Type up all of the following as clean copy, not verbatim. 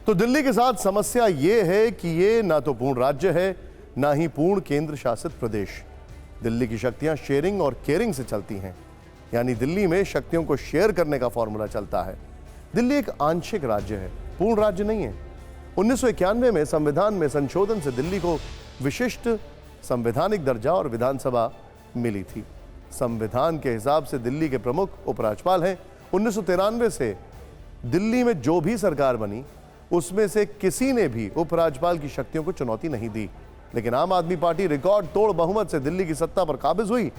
तो दिल्ली के साथ समस्या ये है कि ये ना तो पूर्ण राज्य है, ना ही पूर्ण केंद्र शासित प्रदेश। दिल्ली की शक्तियां शेयरिंग और केयरिंग से चलती हैं, यानी दिल्ली में शक्तियों को शेयर करने का फॉर्मूला चलता है। दिल्ली एक आंशिक राज्य है, पूर्ण राज्य नहीं है। 1991 में संविधान में संशोधन से दिल्ली को विशिष्ट संवैधानिक दर्जा और विधानसभा मिली थी। संविधान के हिसाब से दिल्ली के प्रमुख उपराज्यपाल हैं। 1993 से दिल्ली में जो भी सरकार बनी उसमें से किसी ने भी उपराज्यपाल की शक्तियों को चुनौती नहीं दी, लेकिन आम आदमी पार्टी रिकॉर्ड तोड़ बहुमत से दिल्ली की सत्ता पर काबिज हुई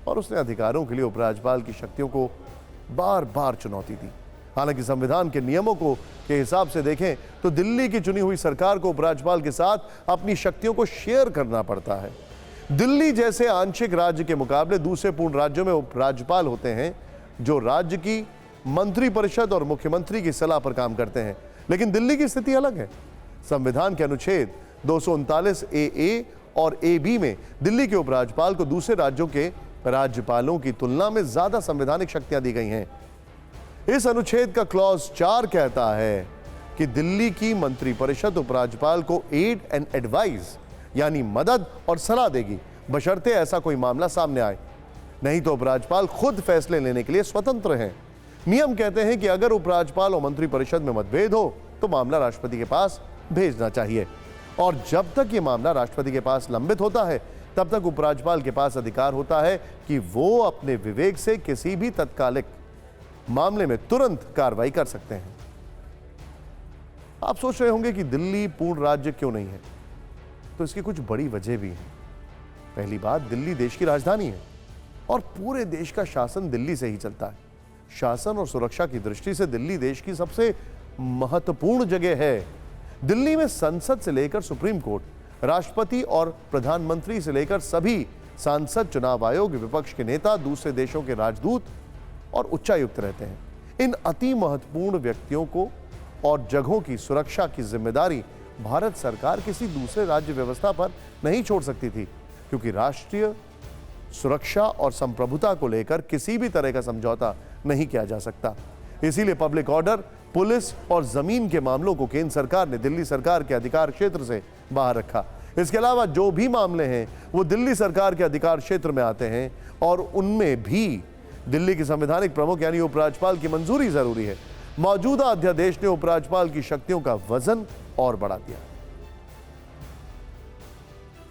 और उसने अधिकारों के लिए उपराज्यपाल की शक्तियों को बार बार चुनौती दी। हालांकि संविधान के नियमों के हिसाब से देखें तो दिल्ली की चुनी हुई सरकार को उपराज्यपाल के साथ अपनी शक्तियों को शेयर करना पड़ता है। दिल्ली जैसे आंशिक राज्य के मुकाबले दूसरे पूर्ण राज्यों में उपराज्यपाल होते हैं जो राज्य की मंत्रिपरिषद और मुख्यमंत्री की सलाह पर काम करते हैं, लेकिन दिल्ली की स्थिति अलग है। संविधान के अनुच्छेद 239 ए और ए में दिल्ली के उपराज्यपाल को दूसरे राज्यों के राज्यपालों की तुलना में ज्यादा संवैधानिक शक्तियां दी गई हैं। इस अनुच्छेद का क्लॉज 4 कहता है कि दिल्ली की मंत्रिपरिषद उपराज्यपाल को एड एंड एडवाइस यानी मदद और सलाह देगी, बशर्ते ऐसा कोई मामला सामने आए। नहीं तो उपराज्यपाल खुद फैसले लेने के लिए स्वतंत्र हैं। नियम कहते हैं कि अगर उपराज्यपाल और मंत्रिपरिषद में मतभेद हो तो मामला राष्ट्रपति के पास भेजना चाहिए, और जब तक यह मामला राष्ट्रपति के पास लंबित होता है तब तक उपराज्यपाल के पास अधिकार होता है कि वो अपने विवेक से किसी भी तत्कालिक मामले में तुरंत कार्रवाई कर सकते हैं। आप सोच रहे होंगे कि दिल्ली पूर्ण राज्य क्यों नहीं है, तो इसकी कुछ बड़ी वजह भी है। पहली बात, दिल्ली देश की राजधानी है और पूरे देश का शासन दिल्ली से ही चलता है। शासन और सुरक्षा की दृष्टि से दिल्ली देश की सबसे महत्वपूर्ण जगह है। दिल्ली में संसद से लेकर सुप्रीम कोर्ट, राष्ट्रपति और प्रधानमंत्री से लेकर सभी सांसद, चुनाव आयोग, विपक्ष के नेता, दूसरे देशों के राजदूत और उच्चायुक्त रहते हैं। इन अति महत्वपूर्ण व्यक्तियों को और जगहों की सुरक्षा की जिम्मेदारी भारत सरकार किसी दूसरे राज्य व्यवस्था पर नहीं छोड़ सकती थी, क्योंकि राष्ट्रीय सुरक्षा और संप्रभुता को लेकर किसी भी तरह का समझौता नहीं किया जा सकता। इसीलिए पब्लिक ऑर्डर, पुलिस और जमीन के मामलों को केंद्र सरकार ने दिल्ली सरकार के अधिकार क्षेत्र से बाहर रखा। इसके अलावा जो भी मामले हैं वो दिल्ली सरकार के अधिकार क्षेत्र में आते हैं और उनमें भी दिल्ली के संवैधानिक प्रमुख यानी उपराज्यपाल की मंजूरी जरूरी है। मौजूदा अध्यादेश ने उपराज्यपाल की शक्तियों का वजन और बढ़ा दिया।